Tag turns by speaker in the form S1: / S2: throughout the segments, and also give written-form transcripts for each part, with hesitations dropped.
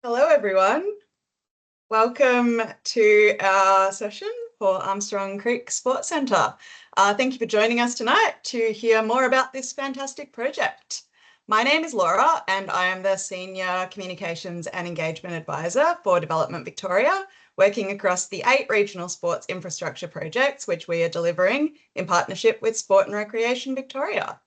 S1: Hello, everyone. Welcome to our session for Armstrong Creek Sports Centre. Thank you for joining us tonight to hear more about this fantastic project. My name is Laura and I am the Senior Communications and Engagement Advisor for Development Victoria, working across the 8 regional sports infrastructure projects which we are delivering in partnership with Sport and Recreation Victoria.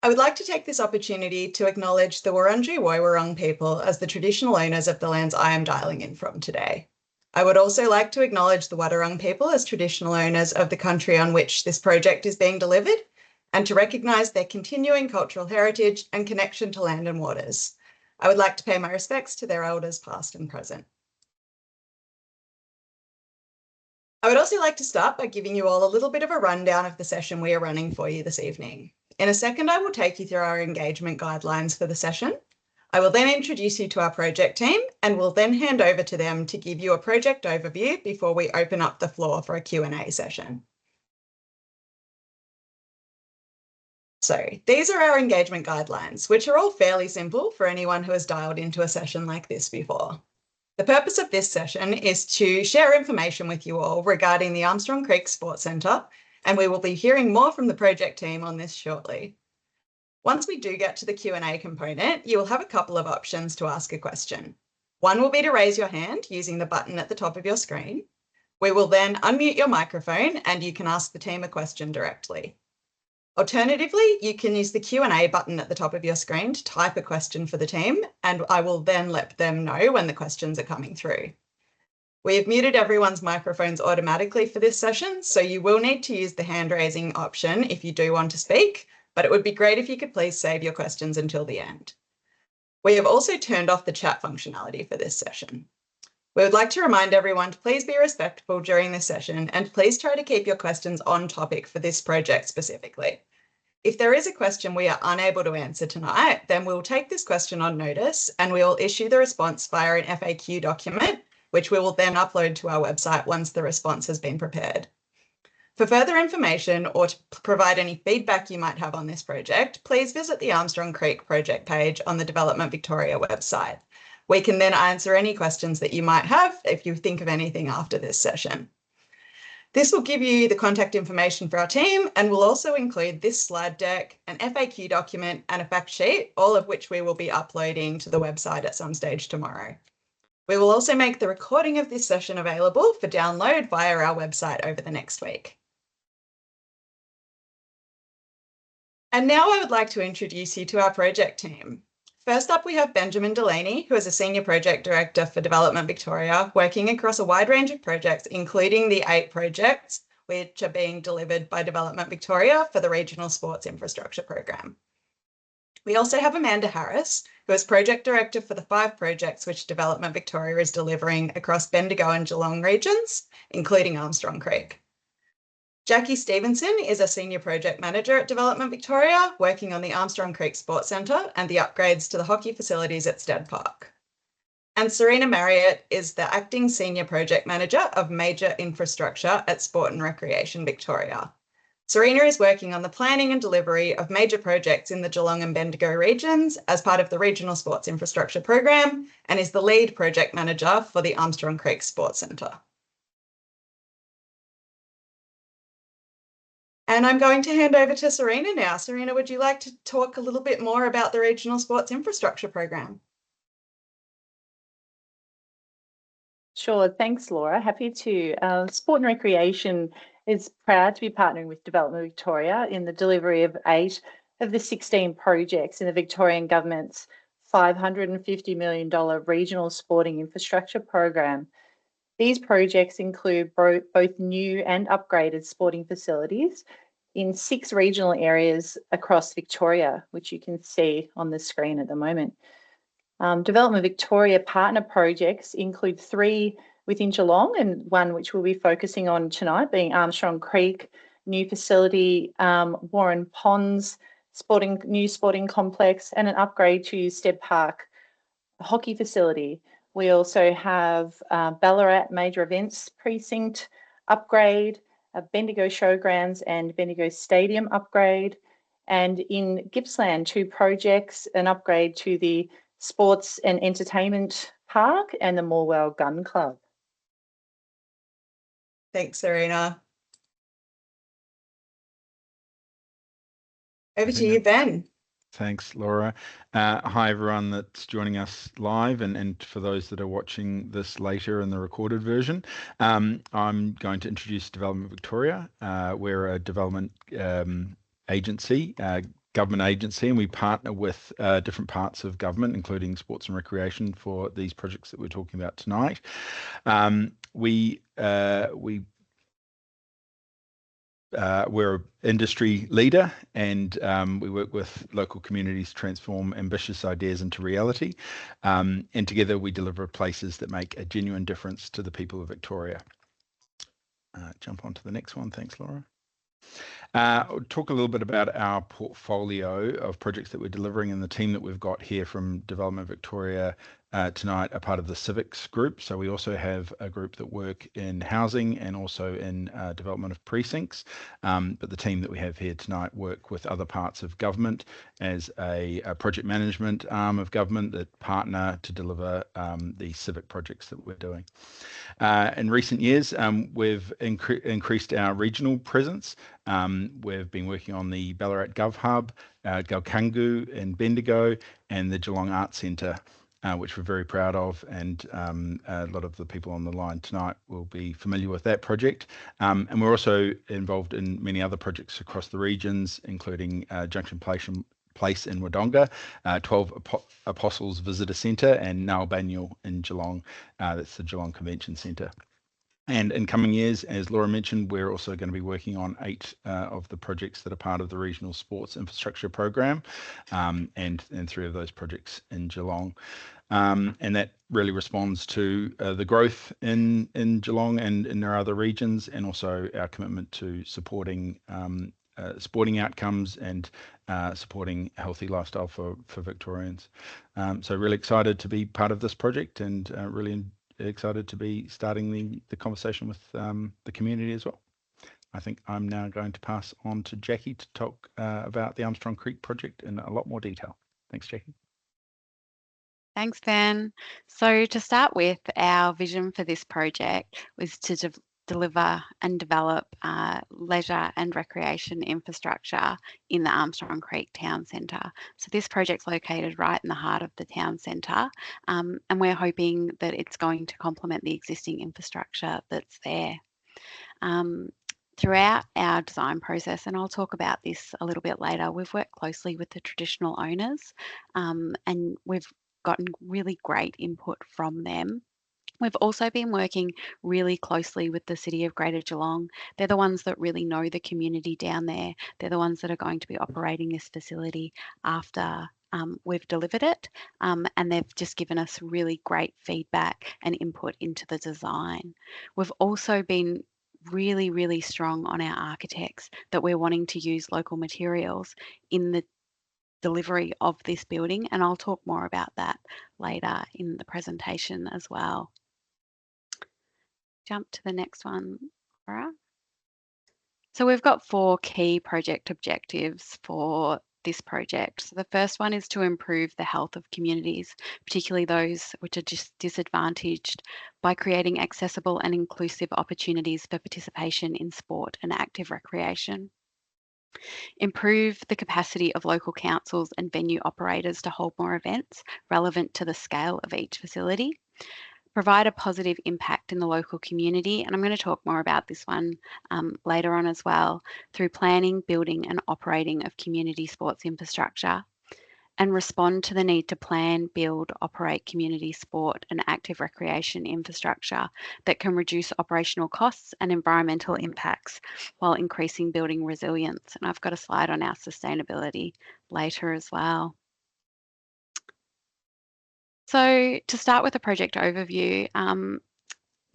S1: I would like to take this opportunity to acknowledge the Wadawurrung people as the traditional owners of the lands I am dialing in from today. I would also like to acknowledge the Wadawurrung people as traditional owners of the country on which this project is being delivered, and to recognise their continuing cultural heritage and connection to land and waters. I would like to pay my respects to their elders past and present. I would also like to start by giving you all a little bit of a rundown of the session we are running for you this evening. In a second, I will take you through our engagement guidelines for the session. I will then introduce you to our project team and will then hand over to them to give you a project overview before we open up the floor for a Q&A session. So these are our engagement guidelines, which are all fairly simple for anyone who has dialed into a session like this before. The purpose of this session is to share information with you all regarding the Armstrong Creek Sports Centre, and we will be hearing more from the project team on this shortly. Once we do get to the Q&A component, you will have a couple of options to ask a question. One will be to raise your hand using the button at the top of your screen. We will then unmute your microphone and you can ask the team a question directly. Alternatively, you can use the Q&A button at the top of your screen to type a question for the team, and I will then let them know when the questions are coming through. We have muted everyone's microphones automatically for this session, so you will need to use the hand raising option if you do want to speak, but it would be great if you could please save your questions until the end. We have also turned off the chat functionality for this session. We would like to remind everyone to please be respectful during this session and please try to keep your questions on topic for this project specifically. If there is a question we are unable to answer tonight, then we'll take this question on notice and we will issue the response via an FAQ document, which we will then upload to our website once the response has been prepared. For further information or to provide any feedback you might have on this project, please visit the Armstrong Creek project page on the Development Victoria website. We can then answer any questions that you might have if you think of anything after this session. This will give you the contact information for our team and will also include this slide deck, an FAQ document and a fact sheet, all of which we will be uploading to the website at some stage tomorrow. We will also make the recording of this session available for download via our website over the next week. And now I would like to introduce you to our project team. First up, we have Benjamin Delaney, who is a Senior Project Director for Development Victoria, working across a wide range of projects, including the 8 projects which are being delivered by Development Victoria for the Regional Sports Infrastructure Program. We also have Amanda Harris, who is Project Director for the 5 projects which Development Victoria is delivering across Bendigo and Geelong regions, including Armstrong Creek. Jackie Stevenson is a Senior Project Manager at Development Victoria, working on the Armstrong Creek Sports Centre and the upgrades to the hockey facilities at Stead Park. And Serena Marriott is the Acting Senior Project Manager of Major Infrastructure at Sport and Recreation Victoria. Serena is working on the planning and delivery of major projects in the Geelong and Bendigo regions as part of the Regional Sports Infrastructure Program and is the lead project manager for the Armstrong Creek Sports Centre. And I'm going to hand over to Serena now. Serena, would you like to talk a little bit more about the Regional Sports Infrastructure Program?
S2: Sure, thanks Laura. Happy to. Sport and Recreation is proud to be partnering with Development Victoria in the delivery of 8 of the 16 projects in the Victorian Government's $550 million Regional Sporting Infrastructure Program. These projects include both new and upgraded sporting facilities in 6 regional areas across Victoria, which you can see on the screen at the moment. Development Victoria partner projects include 3 within Geelong and 1 which we'll be focusing on tonight, being Armstrong Creek, new facility, Warren Ponds, new sporting complex, and an upgrade to Stead Park hockey facility. We also have Ballarat major events precinct upgrade, Bendigo Showgrounds and Bendigo Stadium upgrade, and in Gippsland 2 projects, an upgrade to the Sports and Entertainment Park, and the Morwell Gun Club.
S1: Thanks, Serena. Over to you, Ben.
S3: Thanks, Laura. Hi, everyone that's joining us live, and for those that are watching this later in the recorded version. I'm going to introduce Development Victoria. We're a development agency, government agency, and we partner with different parts of government, including sports and recreation, for these projects that we're talking about tonight. We're an industry leader, and we work with local communities to transform ambitious ideas into reality. And together we deliver places that make a genuine difference to the people of Victoria. Jump on to the next one. Thanks, Laura. I'll talk a little bit about our portfolio of projects that we're delivering, and the team that we've got here from Development Victoria tonight are part of the civics group. So we also have a group that work in housing and also in development of precincts. But the team that we have here tonight work with other parts of government as a project management arm of government that partner to deliver the civic projects that we're doing. In recent years, we've increased our regional presence. We've been working on the Ballarat Gov Hub, Galkangu in Bendigo, and the Geelong Arts Centre, which we're very proud of, and a lot of the people on the line tonight will be familiar with that project. And we're also involved in many other projects across the regions, including Junction Place in Wodonga, 12 Apostles Visitor Centre, and Nalbanyal in Geelong. That's the Geelong Convention Centre. And in coming years, as Laura mentioned, we're also going to be working on 8 of the projects that are part of the Regional Sports Infrastructure Program, and 3 of those projects in Geelong. And that really responds to the growth in Geelong and in our other regions, and also our commitment to supporting sporting outcomes and supporting a healthy lifestyle for Victorians. So really excited to be part of this project, and really excited to be starting the conversation with the community as well. I think I'm now going to pass on to Jackie to talk about the Armstrong Creek project in a lot more detail. Thanks, Jackie.
S4: Thanks, Ben. So to start with, our vision for this project was to deliver and develop leisure and recreation infrastructure in the Armstrong Creek Town Centre. So this project's located right in the heart of the town centre, and we're hoping that it's going to complement the existing infrastructure that's there. Throughout our design process, and I'll talk about this a little bit later, we've worked closely with the traditional owners, and we've gotten really great input from them. We've also been working really closely with the City of Greater Geelong. They're the ones that really know the community down there. They're the ones that are going to be operating this facility after we've delivered it, and they've just given us really great feedback and input into the design. We've also been really, really strong on our architects that we're wanting to use local materials in the delivery of this building, and I'll talk more about that later in the presentation as well. Jump to the next one, Laura. So we've got 4 key project objectives for this project. So the first one is to improve the health of communities, particularly those which are disadvantaged, by creating accessible and inclusive opportunities for participation in sport and active recreation. Improve the capacity of local councils and venue operators to hold more events relevant to the scale of each facility. Provide a positive impact in the local community, and I'm going to talk more about this one later on as well, through planning, building and operating of community sports infrastructure. And respond to the need to plan, build, operate community sport and active recreation infrastructure that can reduce operational costs and environmental impacts while increasing building resilience. And I've got a slide on our sustainability later as well. So to start with a project overview,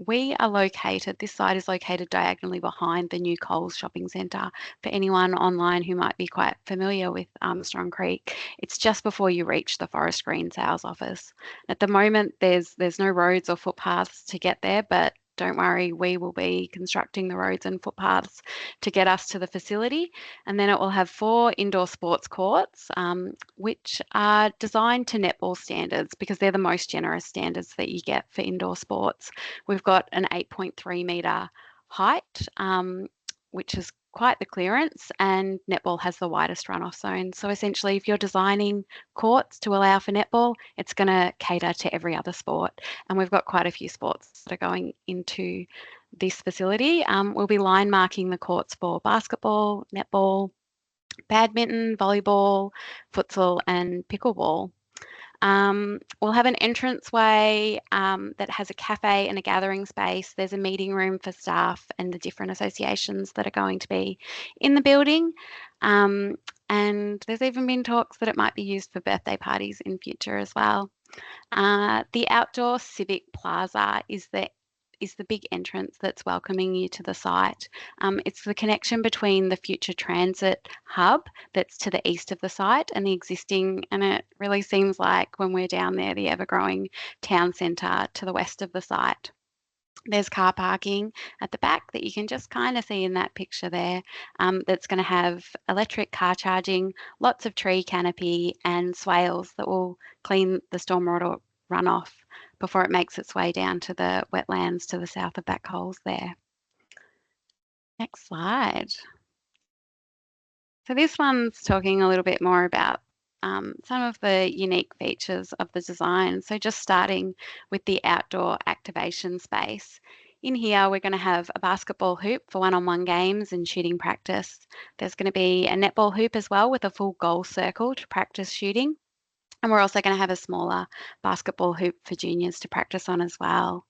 S4: we are located, this site is located diagonally behind the new Coles shopping centre. For anyone online who might be quite familiar with Armstrong Creek, it's just before you reach the Forest Green sales office. At the moment, there's no roads or footpaths to get there, but don't worry, we will be constructing the roads and footpaths to get us to the facility. And then it will have 4 indoor sports courts, which are designed to netball standards because they're the most generous standards that you get for indoor sports. We've got an 8.3 metre height, which is quite the clearance, and netball has the widest runoff zone. So essentially, if you're designing courts to allow for netball, it's going to cater to every other sport. And we've got quite a few sports that are going into this facility. We'll be line marking the courts for basketball, netball, badminton, volleyball, futsal, and pickleball. We'll have an entranceway that has a cafe and a gathering space. There's a meeting room for staff and the different associations that are going to be in the building. And there's even been talks that it might be used for birthday parties in future as well. The outdoor civic plaza is the big entrance that's welcoming you to the site. It's the connection between the future transit hub that's to the east of the site and the existing, and it really seems like when we're down there, the ever-growing town centre to the west of the site. There's car parking at the back that you can just kind of see in that picture there, that's going to have electric car charging, lots of tree canopy and swales that will clean the stormwater runoff before it makes its way down to the wetlands to the south of Back Coles there. Next slide. So this one's talking a little bit more about some of the unique features of the design. So just starting with the outdoor activation space. In here, we're going to have a basketball hoop for one-on-one games and shooting practice. There's going to be a netball hoop as well with a full goal circle to practice shooting. And we're also going to have a smaller basketball hoop for juniors to practice on as well.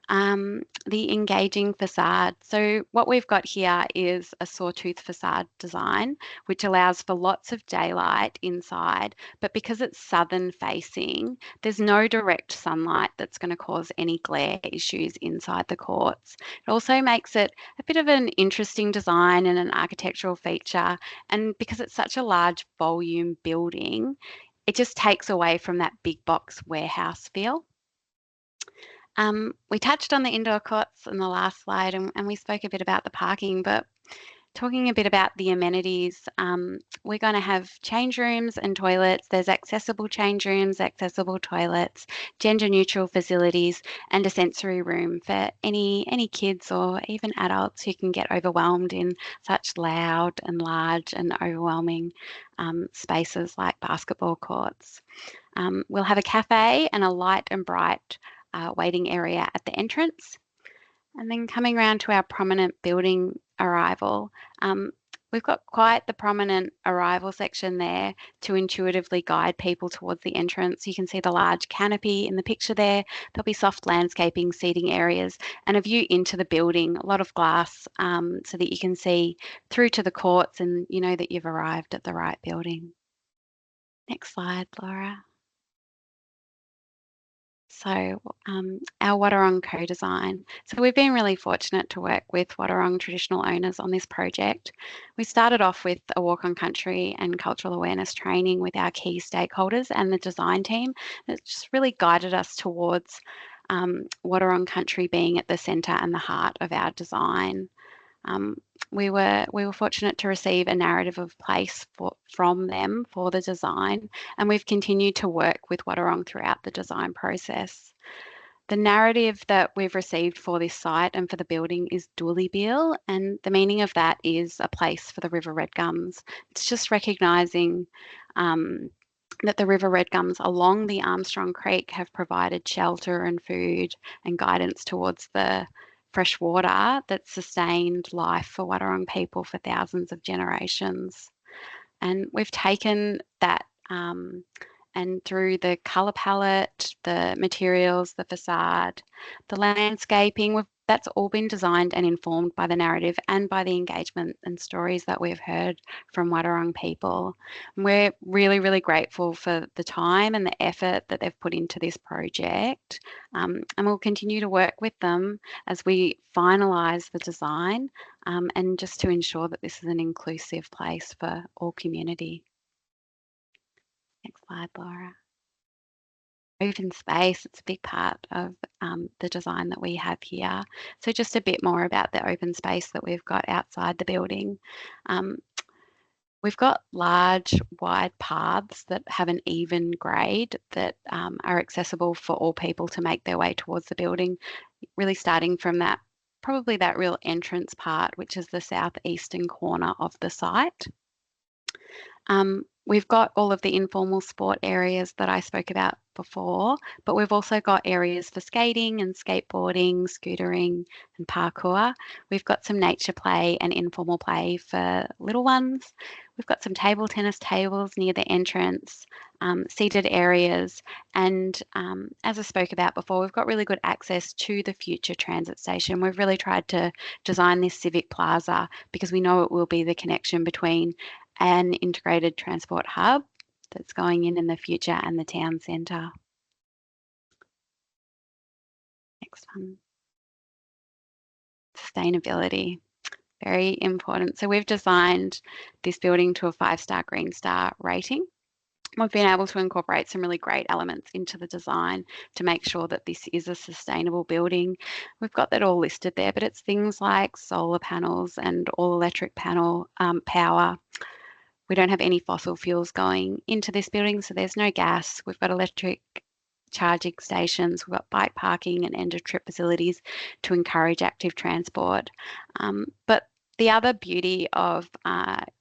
S4: The engaging facade. So what we've got here is a sawtooth facade design, which allows for lots of daylight inside, but because it's southern facing, there's no direct sunlight that's going to cause any glare issues inside the courts. It also makes it a bit of an interesting design and an architectural feature. And because it's such a large volume building, it just takes away from that big box warehouse feel. We touched on the indoor courts in the last slide, and we spoke a bit about the parking, but talking a bit about the amenities, we're going to have change rooms and toilets. There's accessible change rooms, accessible toilets, gender neutral facilities, and a sensory room for any kids or even adults who can get overwhelmed in such loud and large and overwhelming spaces like basketball courts. We'll have a cafe and a light and bright waiting area at the entrance. And then coming around to our prominent building arrival, we've got quite the prominent arrival section there to intuitively guide people towards the entrance. You can see the large canopy in the picture there. There'll be soft landscaping, seating areas, and a view into the building, a lot of glass, so that you can see through to the courts and you know that you've arrived at the right building. Next slide, Laura. So our Wadawurrung co-design. So we've been really fortunate to work with Wadawurrung traditional owners on this project. We started off with a walk on country and cultural awareness training with our key stakeholders and the design team. It's just really guided us towards Wadawurrung country being at the centre and the heart of our design. We were fortunate to receive a narrative of place from them for the design, and we've continued to work with Wadawurrung throughout the design process. The narrative that we've received for this site and for the building is Dooleybeal, and the meaning of that is a place for the River Red Gums. It's just recognising that the River Red Gums along the Armstrong Creek have provided shelter and food and guidance towards the fresh water that sustained life for Wadawurrung people for thousands of generations. And we've taken that and through the colour palette, the materials, the facade, the landscaping, that's all been designed and informed by the narrative and by the engagement and stories that we've heard from Wadawurrung people. And we're really, really grateful for the time and the effort that they've put into this project. And we'll continue to work with them as we finalise the design and just to ensure that this is an inclusive place for all community. Next slide, Laura. Open space, it's a big part of the design that we have here. So just a bit more about the open space that we've got outside the building. We've got large, wide paths that have an even grade that are accessible for all people to make their way towards the building, really starting from that, probably that real entrance part, which is the southeastern corner of the site. We've got all of the informal sport areas that I spoke about before, but we've also got areas for skating and skateboarding, scootering and parkour. We've got some nature play and informal play for little ones. We've got some table tennis tables near the entrance, seated areas, and as I spoke about before, we've got really good access to the future transit station. We've really tried to design this civic plaza because we know it will be the connection between an integrated transport hub that's going in the future and the town centre. Next one. Sustainability, very important. So we've designed this building to a 5-star Green Star rating. We've been able to incorporate some really great elements into the design to make sure that this is a sustainable building. We've got that all listed there, but it's things like solar panels and all electric panel power. We don't have any fossil fuels going into this building, so there's no gas. We've got electric charging stations, we've got bike parking and end of trip facilities to encourage active transport. But the other beauty of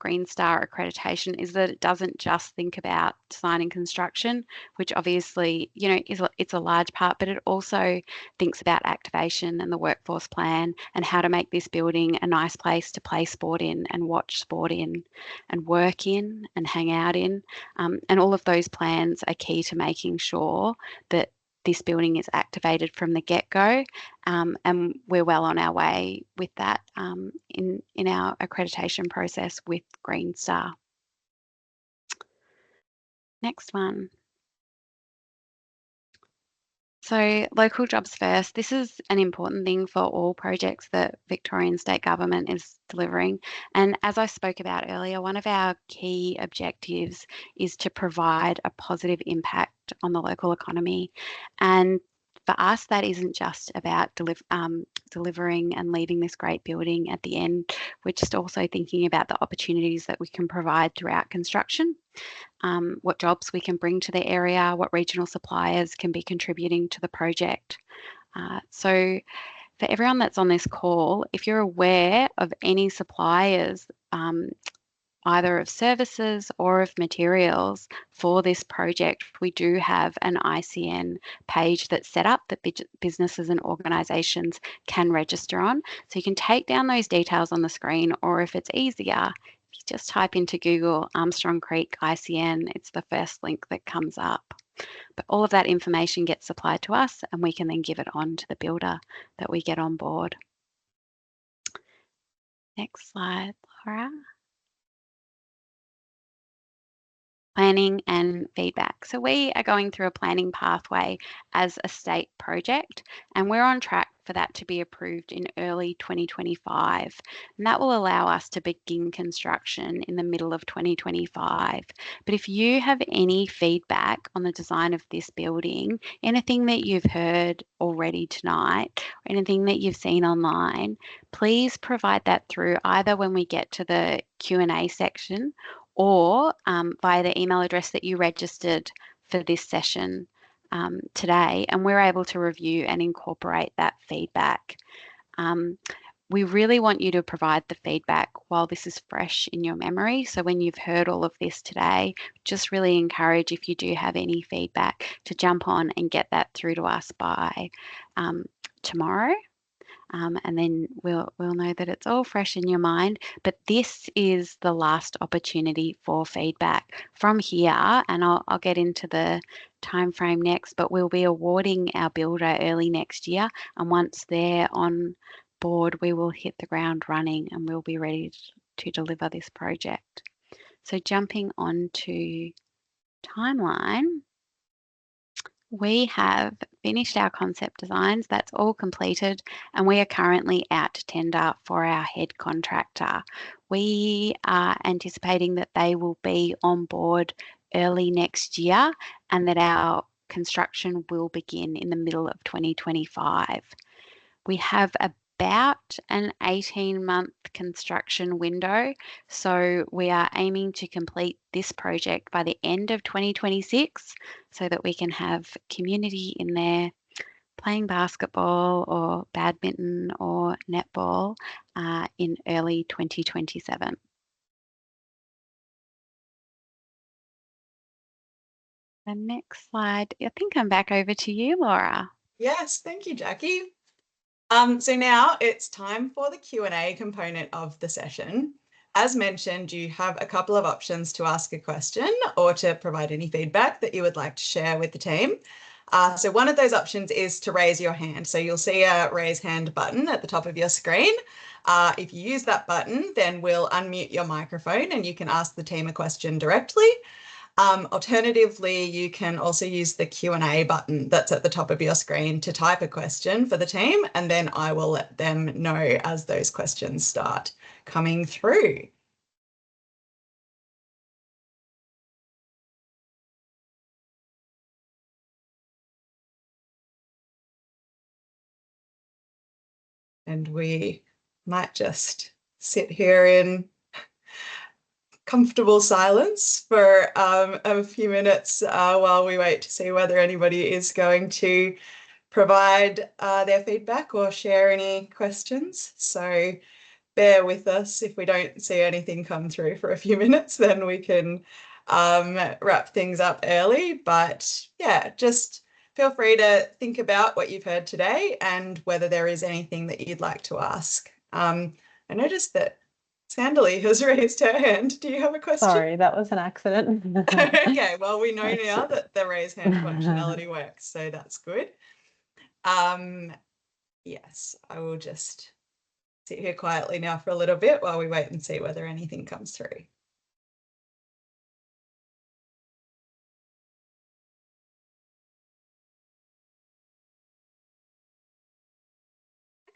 S4: Green Star accreditation is that it doesn't just think about design and construction, which obviously, you know, it's a large part, but it also thinks about activation and the workforce plan and how to make this building a nice place to play sport in and watch sport in and work in and hang out in. And all of those plans are key to making sure that this building is activated from the get-go, and we're well on our way with that in our accreditation process with Green Star. Next one. So local jobs first. This is an important thing for all projects that Victorian State Government is delivering. And as I spoke about earlier, one of our key objectives is to provide a positive impact on the local economy. And for us, that isn't just about delivering and leaving this great building at the end. We're just also thinking about the opportunities that we can provide throughout construction. What jobs we can bring to the area, what regional suppliers can be contributing to the project. So for everyone that's on this call, if you're aware of any suppliers, either of services or of materials for this project, we do have an ICN page that's set up that businesses and organisations can register on. So you can take down those details on the screen, or if it's easier, just type into Google Armstrong Creek ICN, it's the first link that comes up. But all of that information gets supplied to us and we can then give it on to the builder that we get on board. Next slide, Laura. Planning and feedback. So we are going through a planning pathway as a state project, and we're on track for that to be approved in early 2025. And that will allow us to begin construction in the middle of 2025. But if you have any feedback on the design of this building, anything that you've heard already tonight, or anything that you've seen online, please provide that through either when we get to the Q&A section or via the email address that you registered for this session today, and we're able to review and incorporate that feedback. We really want you to provide the feedback while this is fresh in your memory. So when you've heard all of this today, just really encourage, if you do have any feedback, to jump on and get that through to us by tomorrow. And then we'll know that it's all fresh in your mind. But this is the last opportunity for feedback. From here, and I'll get into the time frame next, but we'll be awarding our builder early next year. And once they're on board, we will hit the ground running and we'll be ready to deliver this project. So jumping on to timeline. We have finished our concept designs, that's all completed, and we are currently out to tender for our head contractor. We are anticipating that they will be on board early next year and that our construction will begin in the middle of 2025. We have about an 18-month construction window, so we are aiming to complete this project by the end of 2026 so that we can have community in there playing basketball or badminton or netball in early 2027. The next slide, I think I'm back over to you, Laura.
S1: Yes, thank you, Jackie. So now it's time for the Q&A component of the session. As mentioned, you have a couple of options to ask a question or to provide any feedback that you would like to share with the team. So one of those options is to raise your hand. So you'll see a raise hand button at the top of your screen. If you use that button, then we'll unmute your microphone and you can ask the team a question directly. Alternatively, you can also use the Q&A button that's at the top of your screen to type a question for the team, and then I will let them know as those questions start coming through. And we might just sit here in comfortable silence for a few minutes while we wait to see whether anybody is going to provide their feedback or share any questions. So bear with us if we don't see anything come through for a few minutes, then we can wrap things up early. But yeah, just feel free to think about what you've heard today and whether there is anything that you'd like to ask. I noticed that Sandaly has raised her hand. Do you have a question?
S5: Sorry, that was an accident.
S1: Okay, well, we know now that the raise hand functionality works, so that's good. Yes, I will just sit here quietly now for a little bit while we wait and see whether anything comes through.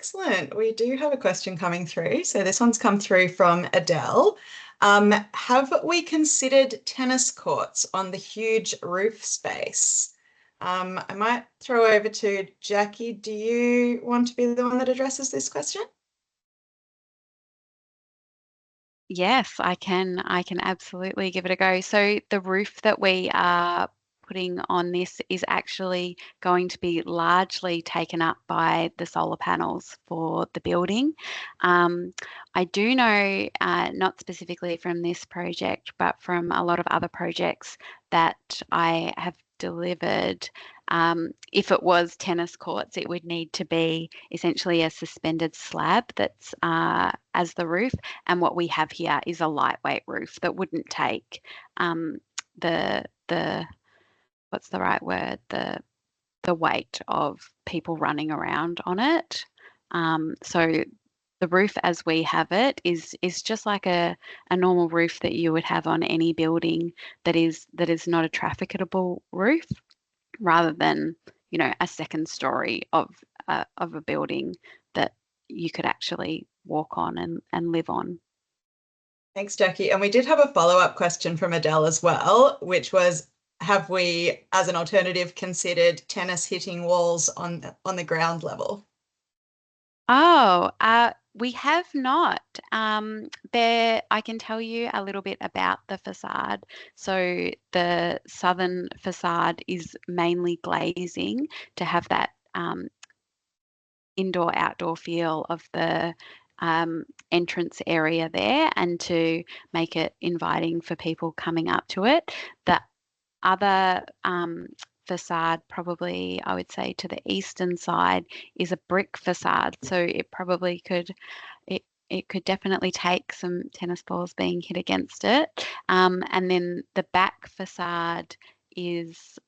S1: Excellent. We do have a question coming through. So this one's come through from Adele. Have we considered tennis courts on the huge roof space? I might throw over to Jackie. Do you want to be the one that addresses this question?
S4: Yes, I can absolutely give it a go. So the roof that we are putting on this is actually going to be largely taken up by the solar panels for the building. I do know, not specifically from this project, but from a lot of other projects that I have delivered, if it was tennis courts, it would need to be essentially a suspended slab that's as the roof. And what we have here is a lightweight roof that wouldn't take the what's the right word, the weight of people running around on it. So the roof as we have it is just like a normal roof that you would have on any building that is not a trafficable roof, rather than, you know, a second story of a building that you could actually walk on and live on.
S1: Thanks, Jackie. And we did have a follow-up question from Adele as well, which was, have we, as an alternative, considered tennis hitting walls on the ground level?
S4: Oh, we have not. I can tell you a little bit about the facade. So the southern facade is mainly glazing to have that indoor-outdoor feel of the entrance area there, and to make it inviting for people coming up to it. The other facade, probably I would say to the eastern side, is a brick facade, so it probably could definitely take some tennis balls being hit against it. And then the back facade is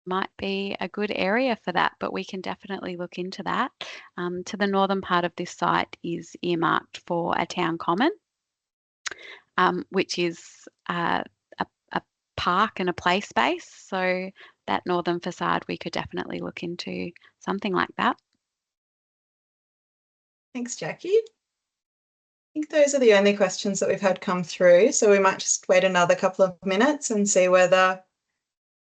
S4: might be a good area for that, but we can definitely look into that. To the northern part of this site is earmarked for a town common, which is a park and a play space. So that northern facade, we could definitely look into something like that.
S1: Thanks, Jackie. I think those are the only questions that we've had come through. So we might just wait another couple of minutes and see whether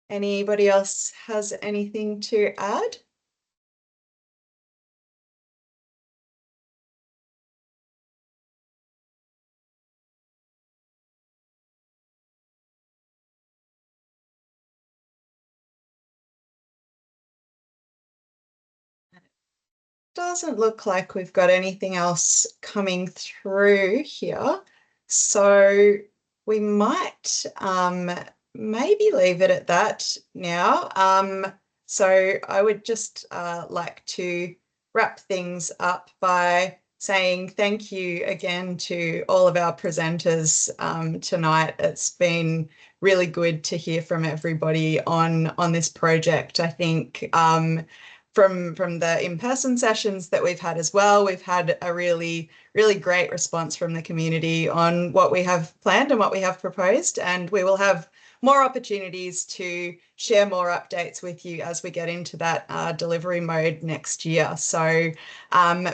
S1: Anybody else has anything to add? Doesn't look like we've got anything else coming through here. So we might maybe leave it at that now. So I would just like to wrap things up by saying thank you again to all of our presenters tonight. It's been really good to hear from everybody on this project. I think from the in-person sessions that we've had as well, we've had a really great response from the community on what we have planned and what we have proposed, and we will have more opportunities to share more updates with you as we get into that delivery mode next year. So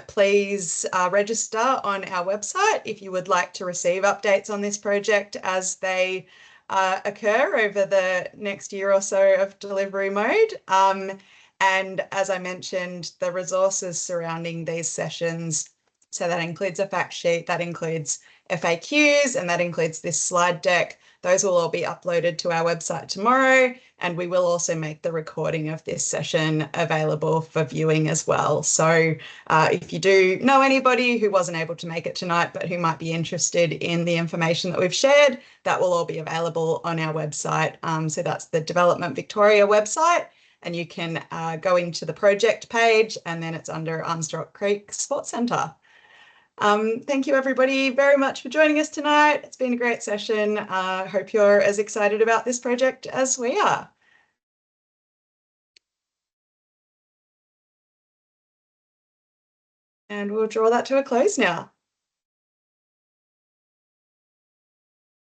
S1: please register on our website if you would like to receive updates on this project as they occur over the next year or so of delivery mode. And as I mentioned, the resources surrounding these sessions, so that includes a fact sheet, that includes FAQs, and that includes this slide deck. Those will all be uploaded to our website tomorrow, and we will also make the recording of this session available for viewing as well. So if you do know anybody who wasn't able to make it tonight, but who might be interested in the information that we've shared, that will all be available on our website. So that's the Development Victoria website. And you can go into the project page, and then it's under Armstrong Creek Sports Centre. Thank you everybody very much for joining us tonight. It's been a great session. Hope you're as excited about this project as we are. And we'll draw that to a close now.